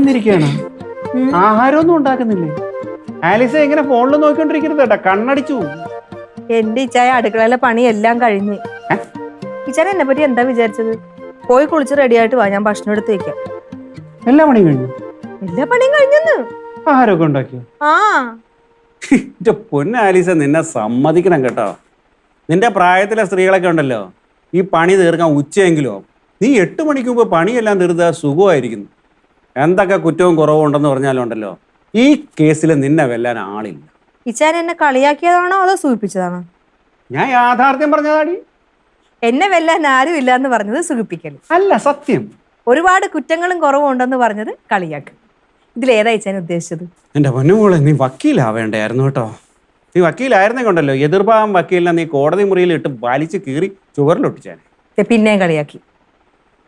വന്നിരിക്കുകയാണ്. ആഹാരമൊന്നും ഉണ്ടാക്കുന്നില്ലേ? ആലിസ ഇങ്ങനെ ഫോണിൽ നോക്കിക്കൊണ്ടിരിക്കരുത് കേട്ടാ, കണ്ണടിച്ചു. എന്റെ ഇച്ചായ അടുക്കളയിലെ പണി എല്ലാം കഴിഞ്ഞ്. ഇച്ചായ എന്നെ പറ്റി എന്താ വിചാരിച്ചത്? പോയി കുളിച്ച് റെഡി ആയിട്ട് വാ, ഞാൻ ഭക്ഷണം എടുത്ത് വെക്കാം. എല്ലാ പണിയും കഴിഞ്ഞു? എല്ലാ പണിയും കഴിഞ്ഞെന്ന്. ആഹാരമൊക്കെ ഉണ്ടാക്കിയോ? ആ പൊന്ന ആലിസ, നിന്നെ സമ്മതിക്കണം കേട്ടോ. നിന്റെ പ്രായത്തിലെ സ്ത്രീകളൊക്കെ ഉണ്ടല്ലോ, ഈ പണി തീർക്കാൻ ഉച്ചയെങ്കിലോ. നീ 8 മണിക്ക് മുമ്പ് പണിയെല്ലാം തീർത്താ സുഖമായിരിക്കുന്നു. എന്തൊക്കെ കുറ്റവും കുറവും ഉണ്ടെന്ന് പറഞ്ഞാലും ഉണ്ടല്ലോ, ഈ കേസിൽ നിന്നെ വെല്ലാൻ ആളില്ല. ഇച്ചാൻ എന്നെ കളിയാക്കിയതാണോ അതോ സൂചിപ്പിച്ചതാണോ? ഞാൻ യാഥാർത്ഥ്യം പറഞ്ഞതാടി. എന്നെ വെല്ലാൻ ആരും ഇല്ല എന്ന് പറഞ്ഞത് സുഖിപ്പിക്കൽ അല്ല, സത്യം. ഒരുപാട് കുറ്റങ്ങളും കുറവും ഉണ്ടെന്ന് പറഞ്ഞത് കളിയാക്കും. ഇതിലേതാ ഇച്ചാൻ ഉദ്ദേശിച്ചത്? എൻ്റെ പൊന്നുമോളെ, നീ വക്കീലാവേണ്ടായിരുന്നു കേട്ടോ. നീ വക്കീലായിരുന്നെങ്കിണ്ടല്ലോ, എതിർഭാഗം വക്കീലിനെ നീ കോടതി മുറിയിൽ ഇട്ട് വലിച്ച് കീറി ചുവറിലൊട്ടിച്ചാനെ. പിന്നെയും കളിയാക്കി.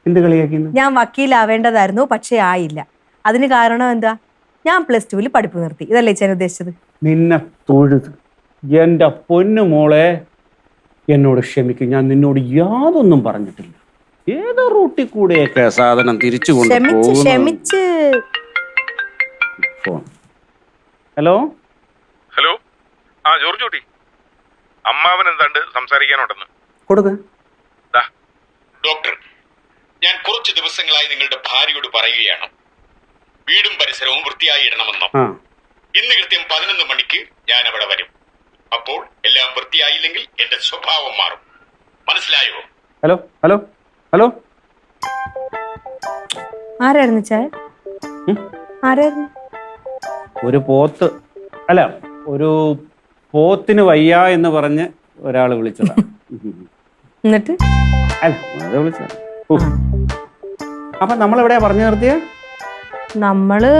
എന്ത് കളിയാക്കിന്ന്? ഞാൻ വക്കീലാവേണ്ടതായിരുന്നു, പക്ഷെ ആയില്ല. അതിന് കാരണം എന്താ? ഞാൻ +2 പഠിപ്പ് നിർത്തി. ഇതല്ലേ ഇച്ചാൻ ഉദ്ദേശിച്ചത്? നിന്നെ തൊഴുത് എൻ്റെ പൊന്നുമോളെ, എന്നോട് ക്ഷമിക്കും. ഞാൻ നിന്നോട് യാതൊന്നും പറഞ്ഞിട്ടില്ല. ഏതോ റൂട്ടിൽ കൂടെയൊക്കെ സാധനം തിരിച്ചുകൊണ്ട് ക്ഷമിച്ച്. ഹലോ ഹലോ, ആ ജോർജ് കുട്ടി, അമ്മാവൻ എന്താണ്ട് സംസാരിക്കാനുണ്ടെന്ന് കൊടുക്ക. ഡോക്ടർ, ഞാൻ കുറച്ച് ദിവസങ്ങളായി നിങ്ങളുടെ ഭാര്യയോട് പറയുകയാണ്, വീടും പരിസരവും വൃത്തിയായി ഇടണമെന്നോ. ഇന്ന് കൃത്യം 11 മണിക്ക് ഞാൻ അവിടെ വരും. അപ്പോൾ എല്ലാം വൃത്തിയായില്ലെങ്കിൽ എന്റെ സ്വഭാവം മാറും. മനസ്സിലായോ? ഹലോ ഹലോ ഹലോ, ആരായിരുന്നു ചായ? ആരായിരുന്നു? ഒരു പോത്ത്, അല്ല, ഒരു പോത്തിന് വയ്യ എന്ന് പറഞ്ഞ് ഒരാൾ വിളിച്ചതാ. എന്നിട്ട് അല്ല, വിളിച്ചതാ. അപ്പൊ നമ്മളെവിടെയാ പറഞ്ഞു നിർത്തിയ? നമ്മള്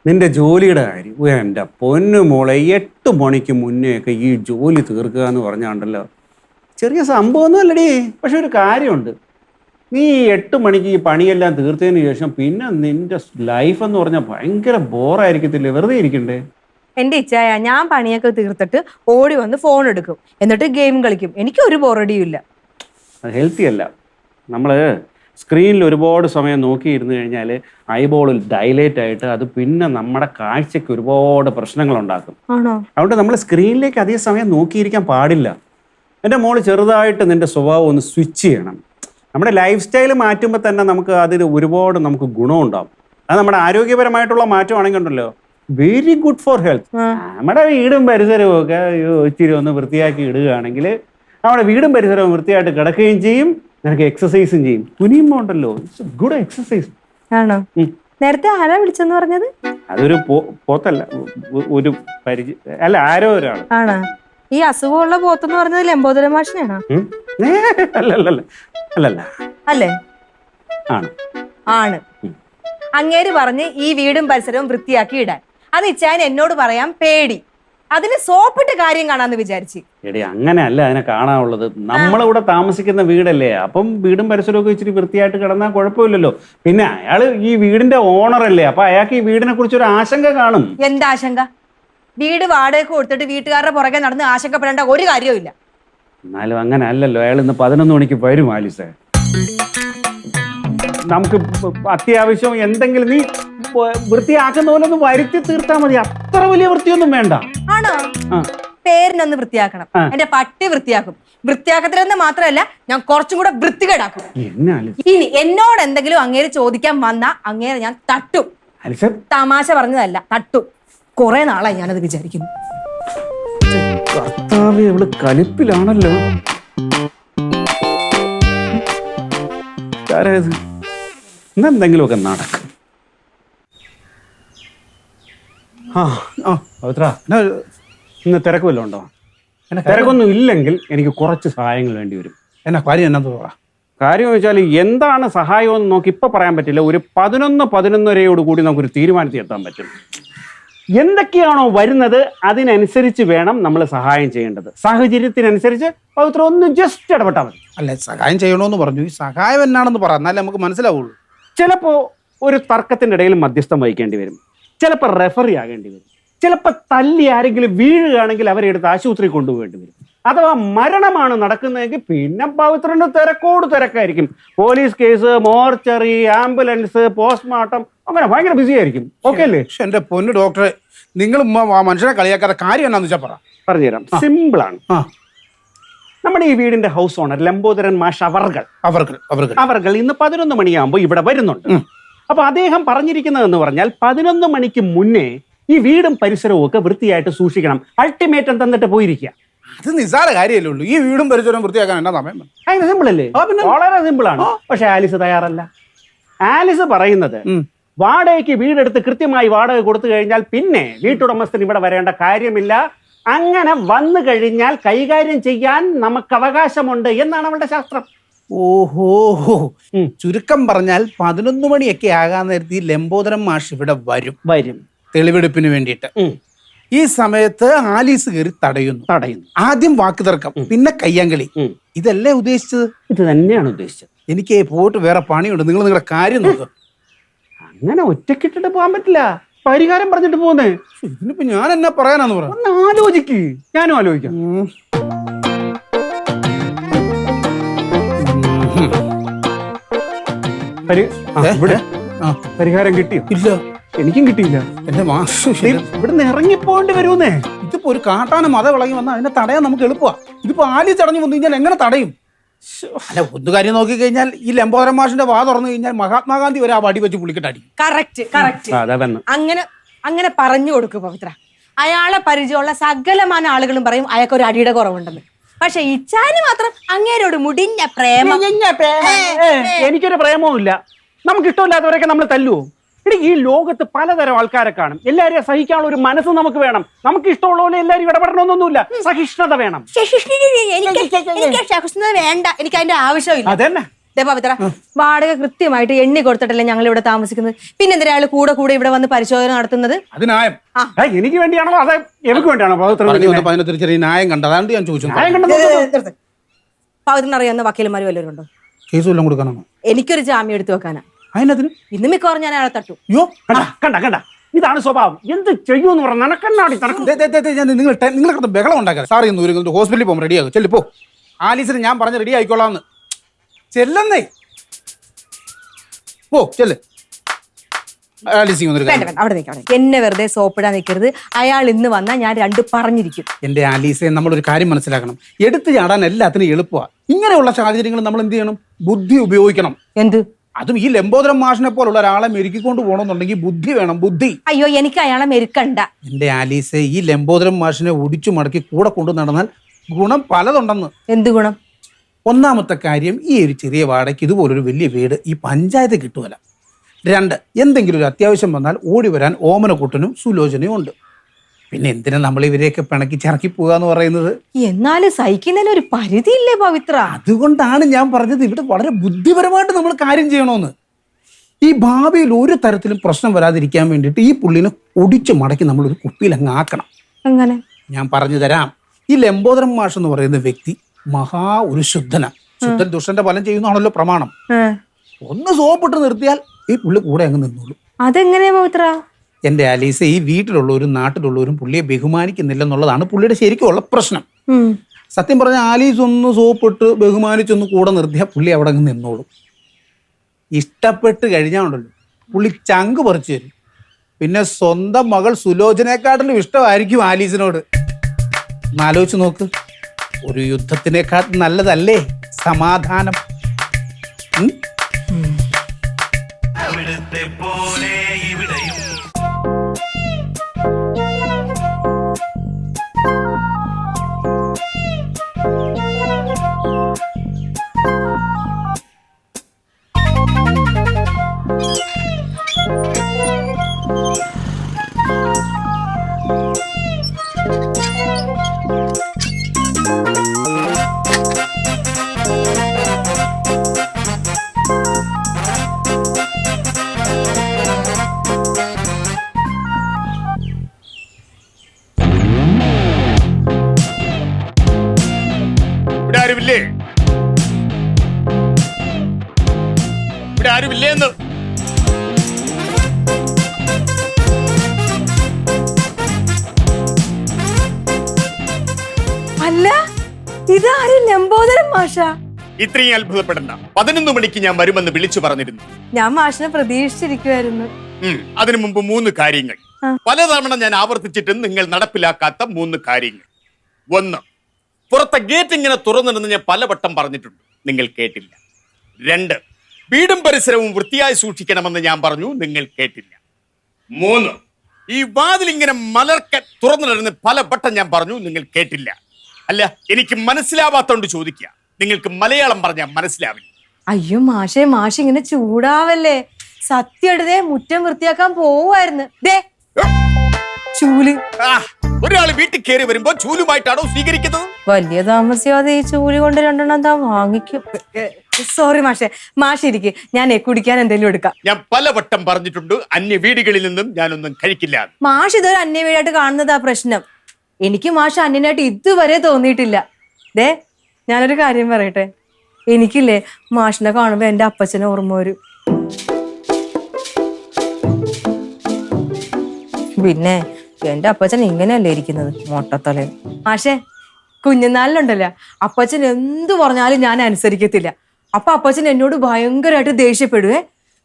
നിന്റെ ജോലിയുടെ കാര്യം. എൻ്റെ പൊന്നു മോളെ, 8 മണിക്ക് മുന്നേയൊക്കെ ഈ ജോലി തീർക്കുക എന്ന് പറഞ്ഞാണ്ടല്ലോ, ചെറിയ സംഭവമൊന്നും അല്ലടി. പക്ഷെ ഒരു കാര്യമുണ്ട്, നീ 8 മണിക്ക് ഈ പണിയെല്ലാം തീർത്തതിന് ശേഷം പിന്നെ നിന്റെ ലൈഫ് എന്ന് പറഞ്ഞാൽ ഭയങ്കര ബോറായിരിക്കത്തില്ലേ? വെറുതെ ഇരിക്കണ്ടേ? എന്റെ ഇച്ഛായ, ഞാൻ പണിയൊക്കെ തീർത്തിട്ട് ഓടി വന്ന് ഫോൺ എടുക്കും, എന്നിട്ട് ഗെയിം കളിക്കും. എനിക്ക് ഒരു ബോറടിയും ഇല്ല. അത് ഹെൽത്തി അല്ല. നമ്മൾ സ്ക്രീനിൽ ഒരുപാട് സമയം നോക്കിയിരുന്നു കഴിഞ്ഞാൽ ഐബോളിൽ ഡൈലേറ്റ് ആയിട്ട് അത് പിന്നെ നമ്മുടെ കാഴ്ചയ്ക്ക് ഒരുപാട് പ്രശ്നങ്ങളുണ്ടാക്കും. ആണോ? അതുകൊണ്ട് നമ്മൾ സ്ക്രീനിലേക്ക് അധിക സമയം നോക്കിയിരിക്കാൻ പാടില്ല. എൻ്റെ മോള് ചെറുതായിട്ട് നിന്റെ സ്വഭാവം ഒന്ന് സ്വിച്ച് ചെയ്യണം. നമ്മുടെ ലൈഫ് സ്റ്റൈൽ മാറ്റുമ്പോൾ തന്നെ നമുക്ക് അതിൽ ഒരുപാട് നമുക്ക് ഗുണമുണ്ടാകും. അത് നമ്മുടെ ആരോഗ്യപരമായിട്ടുള്ള മാറ്റമാണെങ്കിൽ ഉണ്ടല്ലോ, വെരി ഗുഡ് ഫോർ ഹെൽത്ത്. നമ്മുടെ വീടും പരിസരവും ഒക്കെ ഇച്ചിരി ഒന്ന് വൃത്തിയാക്കി ഇടുകയാണെങ്കിൽ നമ്മുടെ വീടും പരിസരവും വൃത്തിയായിട്ട് കിടക്കുകയും ചെയ്യും, നിനക്ക് എക്സസൈസും ചെയ്യും. കുനിയുമ്പോ ഉണ്ടല്ലോ, ഇറ്റ്സ് ഗുഡ് എക്സസൈസ്. ആണോ? നേരത്തെ ആരാ വിളിച്ചെന്ന് പറഞ്ഞത്? അതൊരു പോത്തല്ല, ഒരു അല്ല, ആരോ ഒരാള്. ആണോ? ഈ അസുഖമുള്ള പോത്തെന്ന് പറഞ്ഞത് ലംബോദര മാഷിനാണോ? അല്ലല്ല. അല്ലേ? ആണ്. ആണ്. അങ്ങേര് പറഞ്ഞ് ഈ വീടും പരിസരവും വൃത്തിയാക്കി ഇടാൻ. അത് ഇച്ചാൻ എന്നോട് പറയാൻ പേടി. അതിന് സോപ്പിട്ട് കാര്യം കാണാന്ന് വിചാരിച്ച്. എടി, അങ്ങനെയല്ല അതിനെ കാണാനുള്ളത്. നമ്മളിവിടെ താമസിക്കുന്ന വീടല്ലേ, അപ്പം വീടും പരിസരവും ഒക്കെ ഇച്ചിരി വൃത്തിയായിട്ട് കിടന്നാൽ കുഴപ്പമില്ലല്ലോ. പിന്നെ അയാള് ഈ വീടിന്റെ ഓണർ അല്ലേ, അപ്പൊ അയാൾക്ക് ഈ വീടിനെ കുറിച്ച് ഒരു ആശങ്ക കാണും. എന്താശങ്ക? വീട് വാടകയ്ക്ക് കൊടുത്തിട്ട് വീട്ടുകാരുടെ പുറകെ നടന്ന് ആശങ്കപ്പെടേണ്ട ഒരു കാര്യവും ഇല്ല. എന്നാലും അങ്ങനെ അല്ലല്ലോ, അയാൾ ഇന്ന് 11 മണിക്ക് വരും ആലിസേ. നമുക്ക് അത്യാവശ്യം എന്തെങ്കിലും നീ വൃത്തിയാക്കുന്ന പോലെ ഒന്ന് വരുത്തി തീർത്താൽ മതി. അത്ര വലിയ വൃത്തിയൊന്നും വേണ്ട. ആണോ? പേരിനൊന്ന് വൃത്തിയാക്കണം. എന്റെ പട്ടി വൃത്തിയാക്കും. വൃത്തിയാക്കത്തില്ലെന്ന് മാത്രമല്ല, ഞാൻ കുറച്ചും കൂടെ വൃത്തികേടാക്കും. ഇനി എന്നോട് എന്തെങ്കിലും അങ്ങേര് ചോദിക്കാൻ വന്നാ അങ്ങേരെ ഞാൻ തട്ടും. തമാശ പറഞ്ഞതല്ല, തട്ടും. കുറെ നാളായി ഞാനത് വിചാരിക്കുന്നു. കർത്താവേ, ഇവള് കലിപ്പിലാണല്ലോ. എന്തെങ്കിലുമൊക്കെ നടക്കും. ഇന്ന് തിരക്ക് വല്ലതും ഉണ്ടോ? തിരക്കൊന്നും ഇല്ലെങ്കിൽ എനിക്ക് കുറച്ച് സഹായങ്ങൾ വേണ്ടി വരും. എന്നാ കാര്യം? എന്നാ പറ. കാര്യം വെച്ചാൽ എന്താണ് സഹായം എന്ന് നോക്കി ഇപ്പൊ പറയാൻ പറ്റില്ല. ഒരു 11-11:30 കൂടി നമുക്കൊരു തീരുമാനത്തിൽ എത്താൻ പറ്റും. എന്തൊക്കെയാണോ വരുന്നത് അതിനനുസരിച്ച് വേണം നമ്മൾ സഹായം ചെയ്യേണ്ടത്. സാഹചര്യത്തിനനുസരിച്ച് പവിത്ര ഒന്ന് ജസ്റ്റ് ഇടപെട്ടാൽ മതി. അല്ല, സഹായം ചെയ്യണമെന്ന് പറഞ്ഞു. ഈ സഹായം എന്നാണെന്ന് പറ, എന്നാലേ നമുക്ക് മനസ്സിലാവുള്ളൂ. ചിലപ്പോൾ ഒരു തർക്കത്തിൻ്റെ ഇടയിൽ മധ്യസ്ഥം വഹിക്കേണ്ടി വരും. ചിലപ്പോൾ റെഫറി ആകേണ്ടി വരും. ചിലപ്പോൾ തല്ലി ആരെങ്കിലും വീഴുകയാണെങ്കിൽ അവരെ എടുത്ത് ആശുപത്രി കൊണ്ടുപോകേണ്ടി വരും. അഥവാ മരണമാണ് നടക്കുന്നതെങ്കിൽ പിന്നെ പവിത്രന്റെ തിരക്കോട് തിരക്കായിരിക്കും. Police case, mortuary, ambulance, postmortem, അങ്ങനെ ഭയങ്കര ബിസി ആയിരിക്കും. ഓക്കെ അല്ലേ? എന്റെ പൊന്നു ഡോക്ടറെ, നിങ്ങൾ മനുഷ്യനെ കളിയാക്കാത്ത കാര്യം എന്നാന്ന് വെച്ചാ പറ. പറഞ്ഞുതരാം. സിമ്പിൾ ആണ്. നമ്മുടെ ഈ വീടിന്റെ ഹൗസ് ഓണർ ലംബോദരൻ മാഷ് അവർകൾ ഇന്ന് 11 മണിയാകുമ്പോൾ ഇവിടെ വരുന്നുണ്ട്. അപ്പൊ അദ്ദേഹം പറഞ്ഞിരിക്കുന്നതെന്ന് പറഞ്ഞാൽ 11 മണിക്ക് മുന്നേ ഈ വീടും പരിസരവും ഒക്കെ വൃത്തിയായിട്ട് സൂക്ഷിക്കണം. അൾട്ടിമേറ്റം തന്നിട്ട് പോയിരിക്കുക. അത് നിസ്സാര കാര്യമല്ലേ ഉള്ളൂ. ഈ വീടും പരിസരവും വൃത്തിയാക്കാൻ എന്നാ സമയം? അതിന് സിമ്പിൾ അല്ലേ? വളരെ സിമ്പിൾ ആണ്. പക്ഷെ ആലിസ് തയ്യാറല്ല. ആലിസ് പറയുന്നത് വാടകയ്ക്ക് വീടെടുത്ത് കൃത്യമായി വാടക കൊടുത്തു കഴിഞ്ഞാൽ പിന്നെ വീട്ടുടമസ്ഥൻ ഇവിടെ വരേണ്ട കാര്യമില്ല. അങ്ങനെ വന്നു കഴിഞ്ഞാൽ കൈകാര്യം ചെയ്യാൻ നമുക്ക് അവകാശമുണ്ട് എന്നാണ് അവളുടെ ശാസ്ത്രം. ഓഹോ, ചുരുക്കം പറഞ്ഞാൽ 11 മണിയൊക്കെ ആകാൻ നേരത്തെ ഈ ലംബോദരൻ മാഷ് ഇവിടെ വരും തെളിവെടുപ്പിന് വേണ്ടിയിട്ട്. ഈ സമയത്ത് ആലീസ് കയറി തടയുന്നു. ആദ്യം വാക്ക് തർക്കം, പിന്നെ കയ്യാങ്കളി. ഇതല്ലേ ഉദ്ദേശിച്ചത്? ഇത് തന്നെയാണ് ഉദ്ദേശിച്ചത്. എനിക്ക് പോയിട്ട് വേറെ പണിയുണ്ട്. നിങ്ങൾ നിങ്ങളുടെ കാര്യം നോക്കുക. അങ്ങനെ ഒറ്റക്കിട്ടിട്ട് പോകാൻ പറ്റില്ല. പരിഹാരം പറഞ്ഞിട്ട് പോകുന്നേ. ഇതിനിപ്പോ ഞാൻ എന്നാ പറയാനാന്ന് പറയാം. ഒന്ന് ആലോചിക്ക്. ഞാനും ആലോചിക്കാം. പരിഹാരം കിട്ടിയോ? ഇല്ല, എനിക്കും കിട്ടിയില്ല. എന്റെ മാഷ് ഇവിടുന്ന് ഇറങ്ങിപ്പോണ്ടി വരുമെന്നേ. ഇതിപ്പോ ഒരു കാട്ടാന മത വിളങ്ങി വന്നാൽ അതിനെ തടയാൻ നമുക്ക് എളുപ്പമാണ്. ഇതിപ്പോ ആലി തടഞ്ഞു വന്നു കഴിഞ്ഞാൽ എങ്ങനെ തടയും? അല്ല, ഒരു കാര്യം നോക്കി കഴിഞ്ഞാൽ ഈ ലംബോദരൻ മാഷിന്റെ വാ തുറന്നു കഴിഞ്ഞാൽ മഹാത്മാഗാന്ധി വരെ ആ വടി വെച്ച് പുളിക്കട്ടടി. അങ്ങനെ പറഞ്ഞു കൊടുക്കും പവിത്ര. അയാളെ പരിചയമുള്ള സകലമാന ആളുകളും പറയും അയാൾക്ക് ഒരു അടിയുടെ കുറവുണ്ടെന്ന്. പക്ഷെ ഇച്ചാന് മാത്രം അങ്ങേരോട് മുടിഞ്ഞ പ്രേമം. എനിക്കൊരു പ്രേമവും ഇല്ല. നമുക്ക് ഇഷ്ടമില്ലാത്തവരൊക്കെ നമ്മൾ തല്ലുവോ? ഈ ലോകത്ത് പലതരം ആൾക്കാരെ കാണും. എല്ലാവരെയും സഹിക്കാനുള്ള ഒരു മനസ്സ് നമുക്ക് വേണം. നമുക്ക് ഇഷ്ടമുള്ള പോലെ എല്ലാവരും ഇടപെടണമെന്നൊന്നുമില്ല. സഹിഷ്ണുത വേണം. സഹിഷ്ണുത വേണ്ട, എനിക്ക് അതിന്റെ ആവശ്യമില്ല. അതന്നെ പവിത്ര, വാടക കൃത്യമായിട്ട് എണ്ണി കൊടുത്തിട്ടല്ലേ ഞങ്ങൾ ഇവിടെ താമസിക്കുന്നത്. പിന്നെ എന്തിനാ അയാൾ കൂടെ ഇവിടെ വന്ന് പരിശോധന നടത്തുന്നത്? എനിക്ക് വേണ്ടിയാണോ അതെ എനിക്ക് വേണ്ടിയാണോ? ചെറിയ ന്യായം കണ്ടത്, അതാണ്ട് ഞാൻ ചോദിച്ചു. പവിത്രന് അറിയാവുന്ന വക്കീലന്മാർ വല്ലവരും ഉണ്ടോ? കേസ് വല്ലതും കൊടുക്കാനോ? എനിക്കൊരു ജാമ്യം എടുത്തു വെക്കാനാ. അതിനകത്തിന് ഇന്ന് മിക്കവാറും ഞാൻ അയാളെ തട്ടു. കണ്ട ഇതാണ് സ്വഭാവം. എന്ത് ചെയ്യൂന്ന് പറഞ്ഞാൽ നിങ്ങൾ ബഹളം ഉണ്ടാക്കാം. സാറി ഒന്ന് ഹോസ്പിറ്റലിൽ പോകും. റെഡിയാകും. ചെല്ലിപ്പോ. ആലീസിന് ഞാൻ പറഞ്ഞ് റെഡി ആയിക്കോളാന്ന്. ചെല്ലെന്നേ. ഓ ചെല്ല്. അവിടെ എന്നെ വെറുതെ സോപ്പിടാൻ നിൽക്കരുത്. അയാൾ ഇന്ന് വന്നാൽ ഞാൻ 2 പറഞ്ഞിരിക്കും. എന്റെ ആലീസെ, നമ്മളൊരു കാര്യം മനസ്സിലാക്കണം. എടുത്തു ചാടാൻ എല്ലാത്തിനും എളുപ്പമാണ്. ഇങ്ങനെയുള്ള സാഹചര്യങ്ങൾ നമ്മൾ എന്ത് ചെയ്യണം? ബുദ്ധി ഉപയോഗിക്കണം. എന്ത്? അതും ഈ ലംബോദരൻ മാഷിനെ പോലുള്ള ഒരാളെ മെരുക്കിക്കൊണ്ട് പോകണമെന്നുണ്ടെങ്കിൽ ബുദ്ധി വേണം. ബുദ്ധി. അയ്യോ, എനിക്ക് അയാളെ മെരുക്കണ്ട. എന്റെ ആലീസെ, ഈ ലംബോദരൻ മാഷിനെ ഒടിച്ചു മടക്കി കൂടെ കൊണ്ടു നടന്നാൽ ഗുണം പലതുണ്ടെന്ന്. എന്ത് ഗുണം? ഒന്നാമത്തെ കാര്യം, ഈ ഒരു ചെറിയ വാടകയ്ക്ക് ഇതുപോലൊരു വലിയ വീട് ഈ പഞ്ചായത്ത് കിട്ടുമല്ല. 2, എന്തെങ്കിലും ഒരു അത്യാവശ്യം വന്നാൽ ഓടി വരാൻ ഓമനക്കുട്ടനും സുലോചനയും ഉണ്ട്. പിന്നെ എന്തിനാ നമ്മൾ ഇവരെയൊക്കെ പിണക്കി ചിറക്കി പോകാന്ന് പറയുന്നത്? എന്നാലും സഹിക്കുന്നതിന് ഒരു പരിധിയില്ലേ പവിത്ര? അതുകൊണ്ടാണ് ഞാൻ പറഞ്ഞത് ഇവിടെ വളരെ ബുദ്ധിപരമായിട്ട് നമ്മൾ കാര്യം ചെയ്യണമെന്ന്. ഈ ഭാവിയിൽ ഒരു തരത്തിലും പ്രശ്നം വരാതിരിക്കാൻ വേണ്ടിയിട്ട് ഈ പുള്ളിനെ ഒടിച്ചു മടക്കി നമ്മളൊരു കുപ്പിയിൽ അങ്ങ് ആക്കണം. അങ്ങനെ ഞാൻ പറഞ്ഞു തരാം. ഈ ലംബോദരൻ മാഷ് എന്ന് പറയുന്ന വ്യക്തി ഒരു ശുദ്ധന. ശുദ്ധൻ ദുഷ്ടന്റെ ഫലം ചെയ്യുന്നതാണല്ലോ പ്രമാണം. ഒന്ന് സോപ്പിട്ട് നിർത്തിയാൽ ഈ പുള്ളി കൂടെ അങ്ങ് നിന്നോളൂ. അതെങ്ങനെയാ പവിത്ര? എന്റെ ആലീസ, ഈ വീട്ടിലുള്ളവരും നാട്ടിലുള്ളവരും പുള്ളിയെ ബഹുമാനിക്കുന്നില്ലെന്നുള്ളതാണ് പുള്ളിയുടെ ശരിക്കുള്ള പ്രശ്നം. സത്യം പറഞ്ഞ ആലീസ് ഒന്ന് സോപ്പിട്ട് ബഹുമാനിച്ചൊന്ന് കൂടെ നിർത്തിയാൽ പുള്ളി അവിടെ അങ്ങ് നിന്നോളും. ഇഷ്ടപ്പെട്ട് കഴിഞ്ഞാണ്ടല്ലോ പുള്ളി ചങ്ക് പറിച്ചു തരും. പിന്നെ സ്വന്തം മകൾ സുലോചനയെക്കാട്ടിലും ഇഷ്ടമായിരിക്കും ആലീസിനോട്. ആലോചിച്ച് നോക്ക്. ഒരു യുദ്ധത്തിനേക്കാൾ നല്ലതല്ലേ സമാധാനം? ഇവിടെ ആരുമില്ലേന്ന്? അല്ല, ഇതാരും ലംബോദരൻ മാഷ? ഇത്രയും അത്ഭുതപ്പെടണ്ട. 11 മണിക്ക് ഞാൻ വരുമെന്ന് വിളിച്ചു പറഞ്ഞിരുന്നു. ഞാൻ മാഷിനെ പ്രതീക്ഷിച്ചിരിക്കുവായിരുന്നു. അതിനു മുമ്പ് 3 കാര്യങ്ങൾ. പലതവണ ഞാൻ ആവർത്തിച്ചിട്ടും നിങ്ങൾ നടപ്പിലാക്കാത്ത 3 കാര്യങ്ങൾ. 1, പുറത്തെ ഗേറ്റ് ഇങ്ങനെ തുറന്നിടുന്ന ഞാൻ പലവട്ടം പറഞ്ഞിട്ടുണ്ട്, നിങ്ങൾ കേട്ടില്ല. 2, വീടും പരിസരവും വൃത്തിയായി സൂക്ഷിക്കണമെന്ന് ഞാൻ പറഞ്ഞു, നിങ്ങൾ കേട്ടില്ല. 3, ഈ വാതിൽ ഇങ്ങനെ മലർക്ക തുറന്നിടുന്ന പലവട്ടം ഞാൻ പറഞ്ഞു, നിങ്ങൾ കേട്ടില്ല. അല്ല, എനിക്ക് മനസ്സിലാവാത്തോണ്ട് ചോദിക്കുക. നിങ്ങൾക്ക് മലയാളം പറഞ്ഞാൽ മനസ്സിലാവില്ല. അയ്യോ മാഷേ, മാഷ് ഇങ്ങനെ ചൂടാവല്ലേ. സത്യം എടുത്തേ, മുറ്റം വൃത്തിയാക്കാൻ പോവായിരുന്നു. ദേ ചൂല്. ഒരാള് വീട്ടിൽ കയറി വരുമ്പോ ചൂലുമായിട്ടാണോ സ്വീകരിക്കുന്നത്? വലിയ താമസിയാതെ ഈ ചൂല് കൊണ്ട് 2 എണ്ണം താ വാങ്ങിക്കും. സോറി മാഷേ, മാഷ് ഇരിക്കെ, ഞാൻ കുടിക്കാൻ എന്തെങ്കിലും എടുക്കാം. ഞാൻ പലവട്ടം പറഞ്ഞിട്ടുണ്ട്, അന്യ വീടുകളിൽ നിന്നും ഞാനൊന്നും കഴിക്കില്ല. മാഷ് ഇതൊരു അന്യ വീടായിട്ട് കാണുന്നതാ പ്രശ്നം. എനിക്ക് മാഷ് അന്യനായിട്ട് ഇതുവരെ തോന്നിയിട്ടില്ല. ദേ ഞാനൊരു കാര്യം പറയട്ടെ, എനിക്കില്ലേ മാഷിനെ കാണുമ്പോ എന്റെ അപ്പച്ചനെ ഓർമ്മ വരും. പിന്നെ എന്റെ അപ്പച്ചൻ ഇങ്ങനെയല്ലേ ഇരിക്കുന്നത്, മൊട്ടത്തലേ. മാഷേ, കുഞ്ഞുനാളിലുണ്ടല്ലോ അപ്പച്ചൻ എന്തു പറഞ്ഞാലും ഞാൻ അനുസരിക്കത്തില്ല. അപ്പൊ അപ്പച്ചൻ എന്നോട് ഭയങ്കരമായിട്ട് ദേഷ്യപ്പെടുവേ.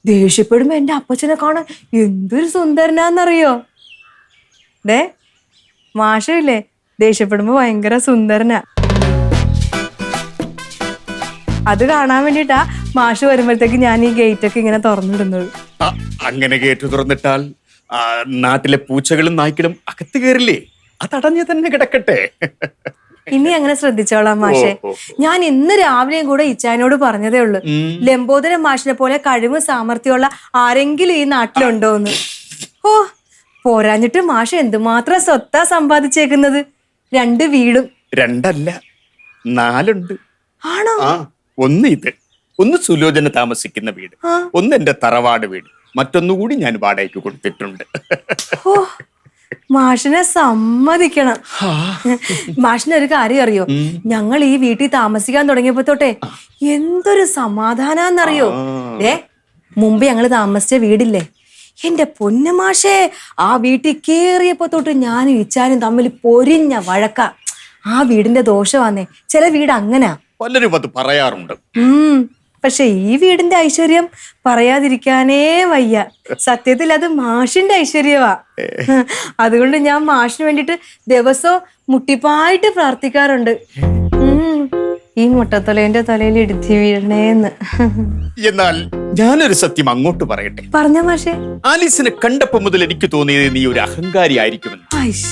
ദേഷ്യപ്പെടുമ്പോ എന്റെ അപ്പച്ചനെ കാണാൻ എന്തൊരു സുന്ദരനാന്നറിയോ. ദേ മാഷില്ലേ ദേഷ്യപ്പെടുമ്പോ ഭയങ്കര സുന്ദരനാ. അത് കാണാൻ വേണ്ടിട്ടാ മാഷ് വരുമ്പോഴത്തേക്ക് ഞാൻ ഈ ഗേറ്റൊക്കെ ഇങ്ങനെ തുറന്നിടുന്നത്. അങ്ങനെ ഗേറ്റ് തുറന്നിട്ടാൽ നാട്ടിലെ പൂച്ചകളും നായ്ക്കളും അകത്ത് കയറില്ലേ? അതടഞ്ഞു തന്നെ കിടക്കട്ടെ. ഇനി അങ്ങനെ ശ്രദ്ധിച്ചോളാം മാഷെ. ഞാൻ ഇന്ന് രാവിലെയും കൂടെ ഇച്ചായനോട് പറഞ്ഞതേ ഉള്ളൂ, ലംബോദരൻ മാഷിനെ പോലെ കഴിവ് സാമർഥ്യമുള്ള ആരെങ്കിലും ഈ നാട്ടിലുണ്ടോന്ന്. ഓ പോരാഞ്ഞിട്ട് മാഷ് എന്തുമാത്രം സ്വത്താ സമ്പാദിച്ചേക്കുന്നത്. 2 വീടും. 2 അല്ല 4 ഉണ്ട്. ആണോ? 1 ഇത്, 1 സുലോചന താമസിക്കുന്ന വീട്, 1 എന്റെ തറവാട് വീട്, മറ്റൊന്നുകൂടി ഞാൻ വാടകയ്ക്ക് കൊടുത്തിട്ടുണ്ട്. ഓ മാഷിനെ സമ്മതിക്കണം. മാഷിന് ഒരു കാര്യം അറിയോ, ഞങ്ങൾ ഈ വീട്ടിൽ താമസിക്കാൻ തുടങ്ങിയപ്പോ തൊട്ടേ എന്തൊരു സമാധാനാന്നറിയോ. മുമ്പ് ഞങ്ങള് താമസിച്ച വീടില്ലേ, എന്റെ പൊന്നു മാഷേ, ആ വീട്ടിൽ കേറിയപ്പോ തൊട്ട് ഞാനും ഇച്ചാനും തമ്മിൽ പൊരിഞ്ഞ വഴക്ക. ആ വീടിന്റെ ദോഷമാന്നേ, ചില വീട് അങ്ങനാ. പലരും അത് പറയാറുണ്ട്. പക്ഷെ ഈ വീടിന്റെ ഐശ്വര്യം പറയാതിരിക്കാനേ വയ്യ. സത്യത്തിൽ അത് മാഷിന്റെ ഐശ്വര്യവാ. അതുകൊണ്ട് ഞാൻ മാഷിന് വേണ്ടിട്ട് ദിവസവും മുട്ടിപ്പായിട്ട് പ്രാർത്ഥിക്കാറുണ്ട്. ഈ മുട്ടത്തലേന്റെ തലയിൽ ഇടുത്തി വീഴണേന്ന്. എന്നാൽ ഞാനൊരു സത്യം അങ്ങോട്ട് പറയട്ടെ. പറഞ്ഞ മാഷേ. ആലീസിനെ കണ്ടപ്പോ മുതൽ എനിക്ക് തോന്നിയത് നീ ഒരു അഹങ്കാരി ആയിരിക്കുമെന്ന്.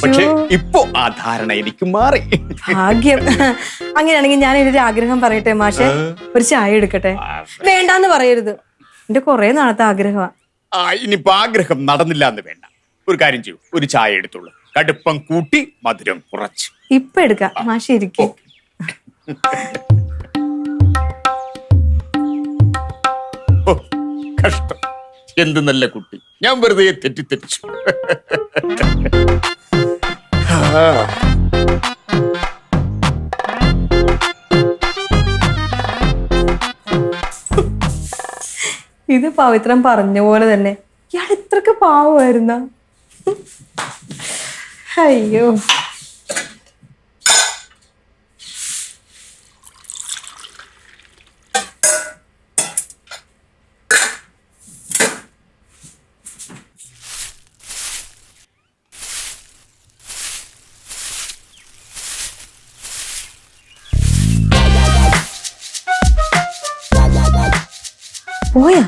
പക്ഷെ ഇപ്പോ ആ ധാരണ എനിക്ക് മാറി. ഭാഗ്യം. അങ്ങനെയാണെങ്കിൽ ഞാൻ എൻ്റെ ഒരു ആഗ്രഹം പറയട്ടെ മാഷേ, ഒരു ചായ എടുക്കട്ടെ? വേണ്ടാന്ന് പറയരുത്, എന്റെ കുറെ നാളത്തെ ആഗ്രഹമാ. ഇനിയിപ്പോ ആഗ്രഹം നടന്നില്ല എന്ന് വേണ്ട, ഒരു കാര്യം ചെയ്യൂ, ഒരു ചായ എടുത്തോളൂ, കടുപ്പം കൂട്ടി മധുരം കുറച്ച്. ഇപ്പൊ എടുക്കാം മാഷേ, ഇരിക്കും. കഷ്ടം, എന്ത് നല്ല കുട്ടി, ഞാൻ വെറുതെ തെറ്റിദ്ധരിച്ചു. ഇത് പവിത്രം പറഞ്ഞ പോലെ തന്നെ ഇയാൾ ഇത്രക്ക് പാവമായിരുന്ന. അയ്യോ, പോയാ?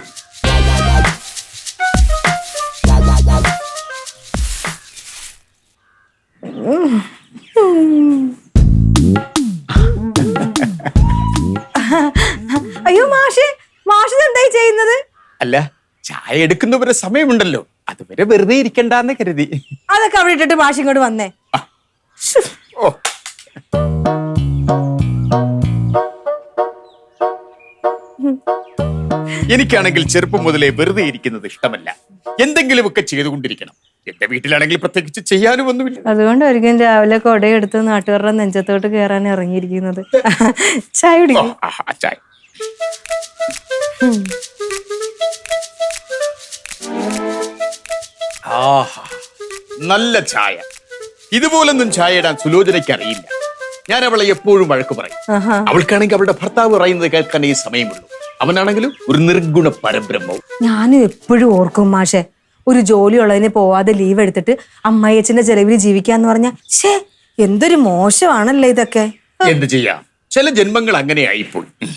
അയ്യോ മാഷേ, മാഷ് എന്തായി ചെയ്യുന്നത്? അല്ല, ചായ എടുക്കുന്നവരെ സമയമുണ്ടല്ലോ, അതുവരെ വെറുതെ ഇരിക്കണ്ടെന്ന് കരുതി. അതൊക്കെ അവിടെ ഇട്ടിട്ട് മാഷ് ഇങ്ങോട്ട് വന്നേ. എനിക്കാണെങ്കിൽ ചെറുപ്പം മുതലേ വെറുതെ ഇരിക്കുന്നത് ഇഷ്ടമല്ല, എന്തെങ്കിലുമൊക്കെ ചെയ്തുകൊണ്ടിരിക്കണം. എന്റെ വീട്ടിലാണെങ്കിൽ പ്രത്യേകിച്ച് ചെയ്യാനും ഒന്നുമില്ല. അതുകൊണ്ടായിരിക്കും രാവിലെ കൊടയെടുത്ത് നാട്ടുകാരുടെ നെഞ്ചത്തോട്ട് കയറാൻ ഇറങ്ങിയിരിക്കുന്നത്. ചായ കുടിക്കും. ചായ നല്ല ചായ. ഇതുപോലൊന്നും ചായ ഇടാൻ സുലോചനയ്ക്ക് അറിയില്ല. ഞാൻ അവളെ എപ്പോഴും വഴക്ക് പറയും. അവൾക്കാണെങ്കിൽ അവളുടെ ഭർത്താവ് പറയുന്നത് കേൾക്കാൻ ഈ സമയമുള്ളൂ. അവനാണെങ്കിലും ഒരു നിർഗുണ പരബ്രഹ്മവും. ഞാനും എപ്പോഴും ഓർക്കും മാഷെ, ഒരു ജോലി ഉള്ളതിന് പോവാതെ ലീവ് എടുത്തിട്ട് അമ്മായിയച്ഛന്റെ ചെലവിൽ ജീവിക്കാന്ന് പറഞ്ഞ എന്തൊരു മോശമാണല്ലേ ഇതൊക്കെ. എന്ത് ചെയ്യാം, ചില ജന്മങ്ങൾ അങ്ങനെയായിപ്പോയി.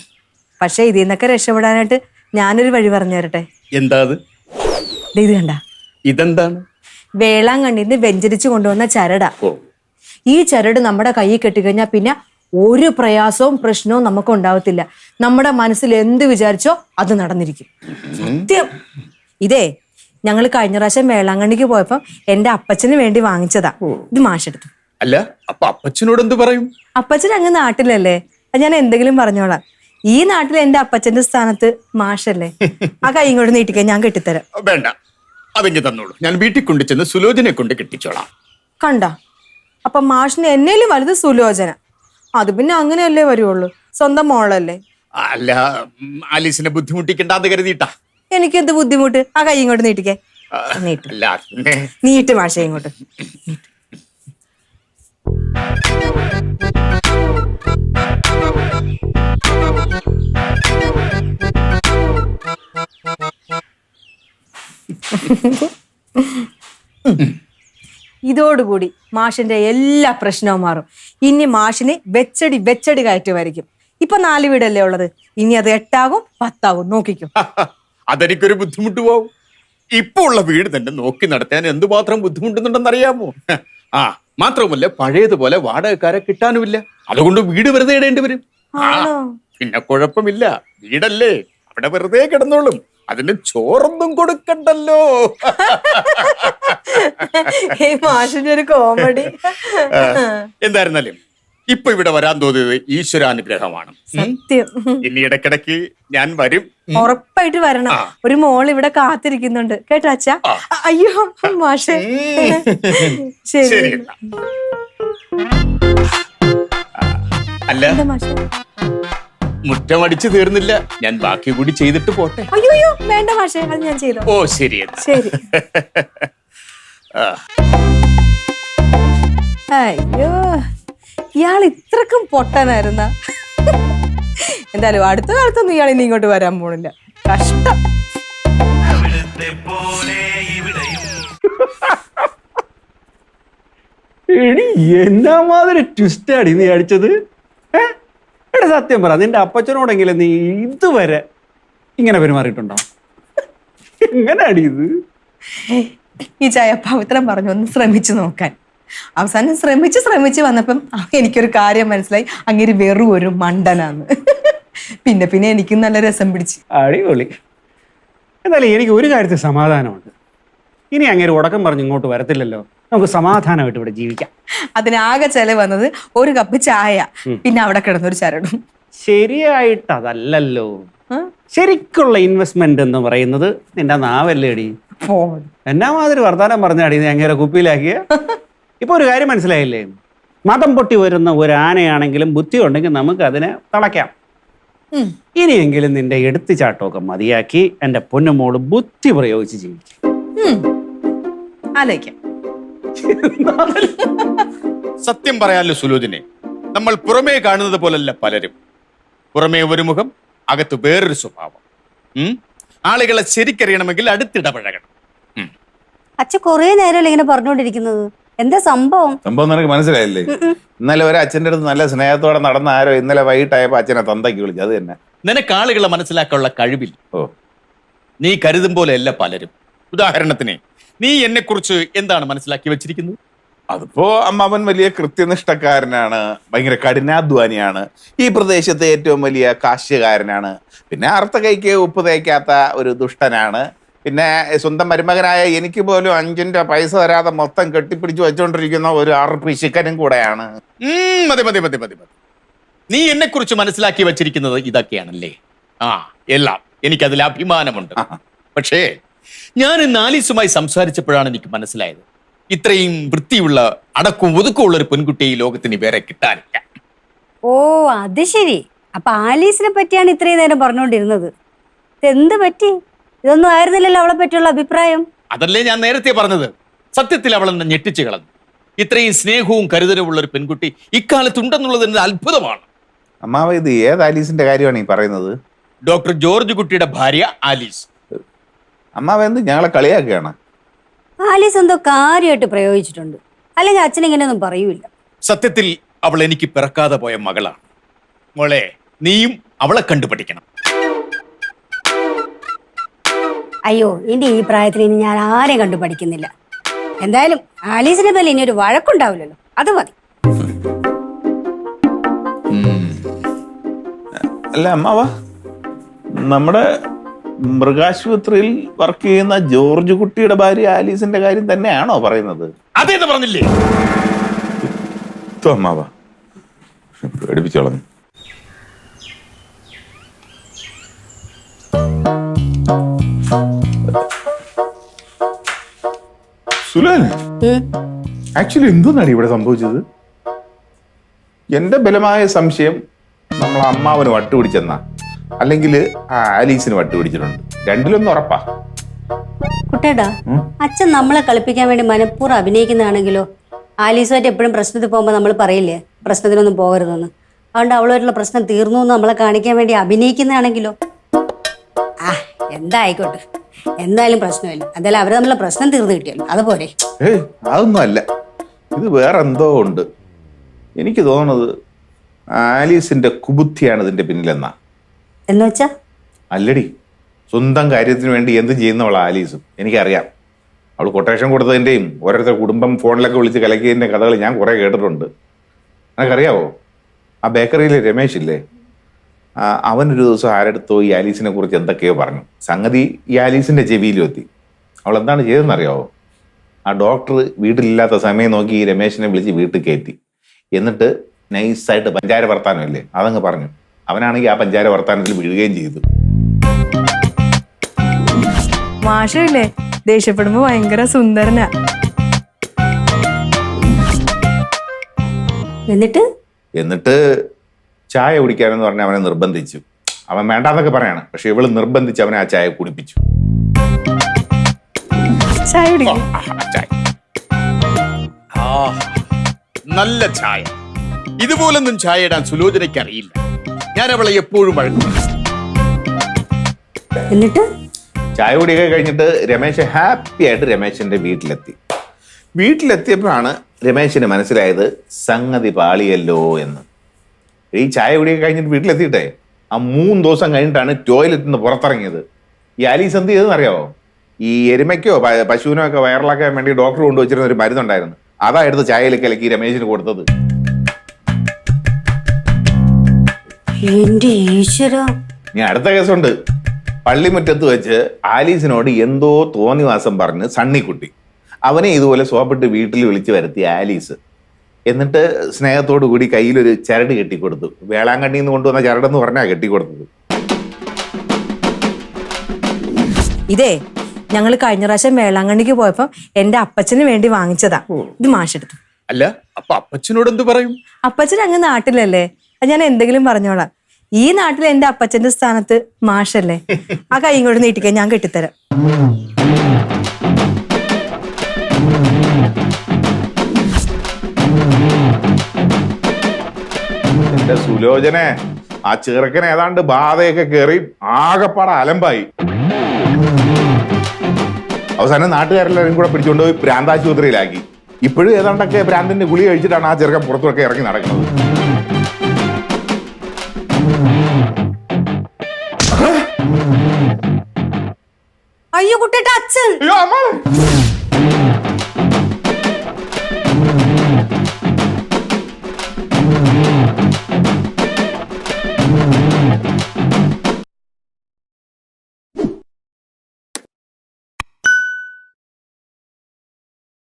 പക്ഷെ ഇതിൽ നിന്നൊക്കെ രക്ഷപ്പെടാനായിട്ട് ഞാനൊരു വഴി പറഞ്ഞു തരട്ടെ. എന്താ അത്? ഇത് കണ്ട, ഇതെന്താണ്? വേളാങ്കണ്ണിന്ന് വെഞ്ചരിച്ചു കൊണ്ടുവന്ന ചരടാ. ഈ ചരട് നമ്മുടെ കയ്യിൽ കെട്ടിക്കഴിഞ്ഞാൽ പിന്നെ ഒരു പ്രയാസവും പ്രശ്നവും നമുക്ക് ഉണ്ടാവത്തില്ല. നമ്മുടെ മനസ്സിൽ എന്ത് വിചാരിച്ചോ അത് നടന്നിരിക്കും. സത്യം. ഇതേ ഞങ്ങൾ കഴിഞ്ഞ പ്രാവശ്യം വേളാങ്കണ്ണിക്ക് പോയപ്പോ എന്റെ അപ്പച്ചന് വേണ്ടി വാങ്ങിച്ചതാ. ഇത് മാഷെടുത്തു. അല്ല, അപ്പൊ അപ്പച്ചനോട് എന്ത് പറയും? അപ്പച്ചൻ അങ്ങ് നാട്ടിലല്ലേ, ഞാൻ എന്തെങ്കിലും പറഞ്ഞോളാം. ഈ നാട്ടിൽ എന്റെ അപ്പച്ചന്റെ സ്ഥാനത്ത് മാഷല്ലേ. ആ കൈ ഇങ്ങോട്ട് നീട്ടിക്കാൻ ഞാൻ കെട്ടിത്തരാം. വേണ്ട, അതെങ്കിൽ തന്നോളൂ. ഞാൻ വീട്ടിൽ കൊണ്ടു ചെന്ന് സുലോചനെ കൊണ്ട് കെട്ടിച്ചോളാം. കണ്ട, അപ്പൊ മാഷിന് എന്നേലും വലുത് സുലോചന. അത് പിന്നെ അങ്ങനെയല്ലേ വരുവുള്ളൂ, സ്വന്തം മോളല്ലേ. അല്ല, ആലീസിനെ ബുദ്ധിമുട്ടിക്കണ്ടെന്ന് കരുതിയിട്ടാ. എനിക്കെന്ത് ബുദ്ധിമുട്ട്? ആ കൈ ഇങ്ങോട്ട് നീട്ടിക്കേ. നീട്ട്, അല്ല പിന്നെ നീട്ട് മാഷേ ഇങ്ങോട്ട്. ഇതോടുകൂടി മാഷിന്റെ എല്ലാ പ്രശ്നവും മാറും. ഇനി മാഷിന് വെച്ചടി കയറ്റുമായിരിക്കും. ഇപ്പൊ 4 വീടല്ലേ ഉള്ളത്, ഇനി അത് 8 ആകും 10 ആകും. നോക്കിക്കും. അതെനിക്കൊരു ബുദ്ധിമുട്ട് പോവും. ഇപ്പൊ ഉള്ള വീട് തന്നെ നോക്കി നടത്താൻ എന്തുമാത്രം ബുദ്ധിമുട്ടുന്നുണ്ടെന്ന് അറിയാമോ? ആ, മാത്രവുമല്ല പഴയതുപോലെ വാടകക്കാരെ കിട്ടാനുമില്ല. അതുകൊണ്ട് വീട് വെറുതെ ഇടേണ്ടി വരും. പിന്നെ കുഴപ്പമില്ല, വീടല്ലേ, അവിടെ വെറുതെ കിടന്നോളും. അതിന് ചോറൊന്നും കൊടുക്കണ്ടല്ലോ. മാഷിന്റെ ഒരു കോമഡി. എന്തായിരുന്നാലും ഇപ്പൊ ഇവിടെ വരാൻ തോന്നിയത് ഈശ്വരാനുഗ്രഹമാണ്. സത്യം. ഇനി ഇടക്കിടക്ക് ഞാൻ വരും. ഉറപ്പായിട്ട് വരണം. ഒരു മോൾ ഇവിടെ കാത്തിരിക്കുന്നുണ്ട് കേട്ടോ അച്ഛാ. അയ്യോ മാഷേ, ശരി. അല്ല, മുറ്റമടിച്ചു തീർന്നില്ല, ഞാൻ ബാക്കി കൂടി ചെയ്തിട്ട് പോട്ടെ. അയ്യോ വേണ്ട മാഷേ, അത് ഞാൻ ചെയ്തോ. ഓ ശരി ശരി. അയ്യോ, ഇയാൾ ഇത്രക്കും പൊട്ടനായിരുന്ന. എന്തായാലും അടുത്ത കാലത്തൊന്നും ഇയാൾ ഇനി ഇങ്ങോട്ട് വരാൻ പോണില്ല. കഷ്ടം. എടി എന്നാ മാതിരി ട്വിസ്റ്റാടി നീ അടിച്ചത്. എടാ സത്യം പറ, നിന്റെ അപ്പച്ചനോടെങ്കിലും നീ ഇതുവരെ ഇങ്ങനെ പെരുമാറിയിട്ടുണ്ടോ? എങ്ങനെയാടി ഇത്? ഈ ചായ പവിത്രം പറഞ്ഞു ഒന്ന് ശ്രമിച്ചു നോക്കാൻ. അവസാനം ശ്രമിച്ച് വന്നപ്പം എനിക്കൊരു കാര്യം മനസ്സിലായി, അങ്ങനെ വെറും ഒരു മണ്ടനാന്ന്. പിന്നെ എനിക്കും നല്ല രസം പിടിച്ചു. അടിപൊളി. എന്നാലും എനിക്ക് ഒരു കാര്യത്തിൽ സമാധാനമുണ്ട്. ഇനി അങ്ങനെ ഉടക്കം പറഞ്ഞ് ഇങ്ങോട്ട് വരത്തില്ലല്ലോ. നമുക്ക് സമാധാനമായിട്ട് ഇവിടെ ജീവിക്കാം. അതിനാകെ ചെലവ് വന്നത് ഒരു കപ്പ് ചായ, പിന്നെ അവിടെ കിടന്നൊരു ചരടും. ശരിയായിട്ട് അതല്ലല്ലോ. ശരിക്കുള്ള ഇൻവെസ്റ്റ്മെന്റ് എന്ന് പറയുന്നത് നിന്റെ നാവല്ലേടി. എന്നാ മാതിരി വർത്താനം പറഞ്ഞാടി നീ അങ്ങനെ കുപ്പിയിലാക്കിയ. ഇപ്പൊ ഒരു കാര്യം മനസ്സിലായില്ലേ? മതം പൊട്ടി വരുന്ന ഒരു ആനയാണെങ്കിലും ബുദ്ധി ഉണ്ടെങ്കിൽ നമുക്ക് അതിനെ തളയ്ക്കാം. ഇനിയെങ്കിലും നിന്റെ എടുത്തുചാട്ടമൊക്കെ മതിയാക്കി എന്റെ പൊന്നുമോള് ബുദ്ധി പ്രയോഗിച്ച് ജീവിക്കും. ആലോചിക്കാം. സത്യം പറയാലോ സുലോചനെ, നമ്മൾ പുറമേ കാണുന്നത് പോലല്ല പലരും. പുറമേ ഒരു മുഖം, അകത്ത് വേറൊരു സ്വഭാവം. ആളുകളെ ശരിക്കറിയണമെങ്കിൽ അടുത്തിടപഴകണം. അച്ഛ കൊറേ നേരമല്ലേ ഇങ്ങനെ പറഞ്ഞുകൊണ്ടിരിക്കുന്നത്? എന്താ സംഭവം? നിനക്ക് മനസ്സിലായില്ലേ? ഇന്നലെ ഒരു അച്ഛൻ്റെ അടുത്ത് നല്ല സ്നേഹത്തോടെ നടന്ന ആരോ ഇന്നലെ വൈകിട്ടായപ്പോ അച്ഛനെ തന്തയ്ക്ക് വിളിച്ചു. അത് തന്നെ. നിനക്ക് ആളുകളെ മനസ്സിലാക്കാനുള്ള കഴിവില്ല. നീ കരുതും പോലെയല്ല പലരും. ഉദാഹരണത്തിന് നീ എന്നെ കുറിച്ച് എന്താണ് മനസ്സിലാക്കി വെച്ചിരിക്കുന്നത്? അതിപ്പോ അമ്മാവൻ വലിയ കൃത്യനിഷ്ഠക്കാരനാണ്, ഭയങ്കര കഠിനാധ്വാനിയാണ്, ഈ പ്രദേശത്തെ ഏറ്റവും വലിയ കാശ്യകാരനാണ്, പിന്നെ അർത്ഥ കൈക്ക് ഉപ്പ് തേക്കാത്ത ഒരു ദുഷ്ടനാണ്, പിന്നെ സ്വന്തം മരുമകനായ എനിക്ക് പോലും 5 പൈസ തരാതെ മൊത്തം കെട്ടിപ്പിടിച്ചു വെച്ചോണ്ടിരിക്കുന്ന ഒരു പിശുക്കനും കൂടെയാണ്. മതി മതി മതി മതി മതി. നീ എന്നെ കുറിച്ച് മനസ്സിലാക്കി വെച്ചിരിക്കുന്നത് ഇതൊക്കെയാണല്ലേ? എല്ലാം എനിക്കതിൽ അഭിമാനമുണ്ട്. പക്ഷേ ഞാൻ ഇന്ന് ആലീസുമായി സംസാരിച്ചപ്പോഴാണ് എനിക്ക് മനസ്സിലായത്, ഇത്രയും വൃത്തിയുള്ള അടക്കവും ഒതുക്കമുള്ള ഒരു പെൺകുട്ടി ഈ ലോകത്തിന് വേറെ കിട്ടാനില്ല. ഓ അത് ശരി. അപ്പൊ ആലീസിനെ പറ്റിയാണ് ഇത്രയും നേരം പറഞ്ഞുകൊണ്ടിരുന്നത്. എന്ത് പറ്റി? ഇതൊന്നും ആയിരുന്നില്ലല്ലോ അവളെ പറ്റിയുള്ള അഭിപ്രായം. അതല്ലേ ഞാൻ നേരത്തെ പറഞ്ഞത്. സത്യത്തിൽ അവൾ എന്നെ ഞെട്ടിച്ചു കളഞ്ഞു. ഇത്രയും സ്നേഹവും കരുതലുമുള്ള ഒരു പെൺകുട്ടി ഇക്കാലത്തുണ്ടെന്നുള്ളത് തന്നെ അത്ഭുതമാണ്. അമ്മാവ ഇത് ഏത് ആലീസിന്റെ കാര്യമാണ് ഈ പറയുന്നത്? ഡോക്ടർ ജോർജ് കുട്ടിയുടെ ഭാര്യ ആലീസ്. അമ്മാവ എന്ത് ഞങ്ങളെ കളിയാക്കുകയാണ്? ആലീസ് എന്തോ കാര്യമായിട്ട് പ്രയോഗിച്ചിട്ടുണ്ട്, അല്ലെങ്കിൽ അച്ഛൻ ഇങ്ങനെയൊന്നും പറയൂല. സത്യത്തിൽ അവൾ എനിക്ക് പിറക്കാതെ പോയ മകളാണ്. മോളെ, നീയും അവളെ കണ്ടുപഠിക്കണം. അയ്യോ, എന്റെ ഈ പ്രായത്തിൽ ഇനി ഞാൻ ആരെയും കണ്ടു പഠിക്കുന്നില്ല. എന്തായാലും ആലീസിന്റെ പേരിൽ ഇനി ഒരു വഴക്കുണ്ടാവില്ലല്ലോ, അത് മതി. അല്ല അമ്മാവ, നമ്മുടെ മൃഗാശുപത്രിയിൽ വർക്ക് ചെയ്യുന്ന ജോർജ് കുട്ടിയുടെ ഭാര്യ ആലീസിന്റെ കാര്യം തന്നെയാണോ പറയുന്നത്? അതേന്ന് പറഞ്ഞില്ലേ? അമ്മാവ പേടിപ്പിച്ചോളാം. സുലൻ, ആക്ച്വലി എന്തോന്നാണ് ഇവിടെ സംഭവിച്ചത്? എന്റെ ബലമായ സംശയം നമ്മളെ അമ്മാവന് വട്ടുപിടിച്ചെന്നാ, അല്ലെങ്കിൽ ആ ആലീസിന് വട്ടുപിടിച്ചിട്ടുണ്ട്. രണ്ടിലൊന്നും ഉറപ്പാ. കുട്ടേട്ടാ, അച്ഛൻ നമ്മളെ കളിപ്പിക്കാൻ വേണ്ടി മനഃപൂർവ്വം അഭിനയിക്കുന്നതാണെങ്കിലോ? ആലീസുമായിട്ട് എപ്പോഴും പ്രശ്നത്തിൽ പോകുമ്പോൾ നമ്മൾ പറയില്ലേ പ്രശ്നത്തിനൊന്നും പോകരുതെന്ന്. അതുകൊണ്ട് അവളുമായിട്ടുള്ള പ്രശ്നം തീർന്നു എന്ന് നമ്മളെ കാണിക്കാൻ വേണ്ടി അഭിനയിക്കുന്നതാണെങ്കിലോ? ആ, എന്തായിക്കോട്ടെ, എന്തായാലും പ്രശ്നമില്ല. എന്തായാലും അവര് തമ്മിലുള്ള പ്രശ്നം തീർന്നു കിട്ടിയല്ലോ, അതുപോലെ. അതൊന്നും അല്ല, ഇത് വേറെ എന്തോ ഉണ്ട്. എനിക്ക് തോന്നുന്നത് ആലീസിന്റെ കുബുദ്ധിയാണ് ഇതിന്റെ പിന്നിലെന്നാ. എന്ന് വെച്ചാ? അല്ലടി, സ്വന്തം കാര്യത്തിന് വേണ്ടി എന്ത് ചെയ്യുന്നവളാ ആലീസും. എനിക്കറിയാം. അവൾ കൊട്ടേഷൻ കൊടുത്തതിൻ്റെയും ഓരോരുത്തർ കുടുംബം ഫോണിലൊക്കെ വിളിച്ച് കലക്കിയതിൻ്റെ കഥകൾ ഞാൻ കുറേ കേട്ടിട്ടുണ്ട്. എനിക്കറിയാവോ, ആ ബേക്കറിയിലെ രമേശ് ഇല്ലേ, അവനൊരു ദിവസം ആരെടുത്തോ ഈ ആലീസിനെ കുറിച്ച് എന്തൊക്കെയോ പറഞ്ഞു. സംഗതി ഈ ആലീസിന്റെ ചെവിയിലും എത്തി. അവൾ എന്താണ് ചെയ്തതെന്നറിയാവോ? ആ ഡോക്ടർ വീട്ടിലില്ലാത്ത സമയം നോക്കി ഈ രമേശിനെ വിളിച്ച് വീട്ടിൽ കയറ്റി. എന്നിട്ട് നൈസായിട്ട് പഞ്ചാര വർത്താനമില്ലേ, അതങ്ങ് പറഞ്ഞു. അവനാണെങ്കിൽ ആ പഞ്ചാര വർത്താനത്തിൽ വീഴുകയും ചെയ്തു. മാഷല്ലേ, ദേഷ്യപ്പെടുമ്പോ ഭയങ്കര സുന്ദരനാ. എന്നിട്ട് ചായ കുടിക്കാനെന്ന് പറഞ്ഞ് അവനെ നിർബന്ധിച്ചു. അവൻ വേണ്ടാന്നൊക്കെ പറയാണ്, പക്ഷെ ഇവള് നിർബന്ധിച്ച് അവനെ ആ ചായ കുടിപ്പിച്ചു. നല്ല ചായ. ഇതുപോലൊന്നും ചായ ഇടാൻ സുലോചനയ്ക്ക് അറിയില്ല. ഞാൻ അവളെ എപ്പോഴും വഴങ്ങും. എന്നിട്ട് ചായ കുടിയൊക്കെ കഴിഞ്ഞിട്ട് രമേശ് ഹാപ്പി ആയിട്ട് രമേശിന്റെ വീട്ടിലെത്തി. വീട്ടിലെത്തിയപ്പോഴാണ് രമേശിന് മനസ്സിലായത് സംഗതി പാളിയല്ലോ എന്ന്. ഈ ചായ കുടിയൊക്കെ കഴിഞ്ഞിട്ട് വീട്ടിലെത്തിയിട്ടേ ആ 3 ദിവസം കഴിഞ്ഞിട്ടാണ് ടോയ്ലറ്റിൽ നിന്ന് പുറത്തിറങ്ങിയത്. ഈ ആലീസ് എന്ത് ചെയ്തെന്ന് അറിയാവോ? ഈ എരുമയ്ക്കോ പശുവിനോ ഒക്കെ വയറിളക്കാൻ വേണ്ടി ഡോക്ടർ കൊണ്ടുവച്ചിരുന്ന ഒരു മരുന്നുണ്ടായിരുന്നു, അതാ എടുത്ത് ചായയിൽ കലക്കി രമേശിന് കൊടുത്തത്. എന്റെ ഈശ്വരാ. ഇനി അടുത്ത കേസുണ്ട്. പള്ളിമുറ്റത്ത് വെച്ച് ആലീസിനോട് എന്തോ തോന്നിവാസം പറഞ്ഞ് സണ്ണിക്കുട്ടി അവനെ ഇതുപോലെ സോപ്പിട്ട് വീട്ടിൽ വിളിച്ചു വരുത്തി ആലീസ്. എന്നിട്ട് സ്നേഹത്തോടു കൂടി കയ്യിലൊരു ചരട് കെട്ടിക്കൊടുത്തു. വേളാങ്കണ്ണിയിൽ നിന്ന് കൊണ്ടുവന്ന ചരടെന്ന് പറഞ്ഞാ കെട്ടിക്കൊടുത്തത്. ഇതേ ഞങ്ങൾ കഴിഞ്ഞ പ്രാവശ്യം വേളാങ്കണ്ണിക്ക് പോയപ്പോ എന്റെ അപ്പച്ചന് വേണ്ടി വാങ്ങിച്ചതാ. ഇത് മാഷെടുത്തു. അല്ല, അപ്പൊ അപ്പച്ചനോട് എന്ത് പറയും? അപ്പച്ചൻ അങ്ങ് നാട്ടിലല്ലേ, ഞാൻ എന്തെങ്കിലും പറഞ്ഞോളാം. ഈ നാട്ടിൽ എന്റെ അപ്പച്ചന്റെ സ്ഥാനത്ത് മാഷല്ലേ. ആ കൈ ഇങ്ങോട്ട് നീട്ടിക്കാൻ ഞാൻ കെട്ടിത്തരാം. എന്റെ സുലോചനെ, ആ ചെറുക്കൻ ഏതാണ്ട് ബാധയൊക്കെ കയറി ആകെപ്പാട അലമ്പായി. അവസാനം നാട്ടുകാരെല്ലാവരും കൂടെ പിടിച്ചുകൊണ്ടുപോയി ഭ്രാന്താശുപത്രിയിലാക്കി. ഇപ്പോഴും ഏതാണ്ടൊക്കെ ഭ്രാന്തിന്റെ ഗുളി കഴിച്ചിട്ടാണ് ആ ചെറുക്കൻ പുറത്തുമൊക്കെ ഇറങ്ങി നടക്കുന്നത്. അയ്യോ കുട്ടേട്ട, അച്ഛൻ. അയ്യോ അമ്മ.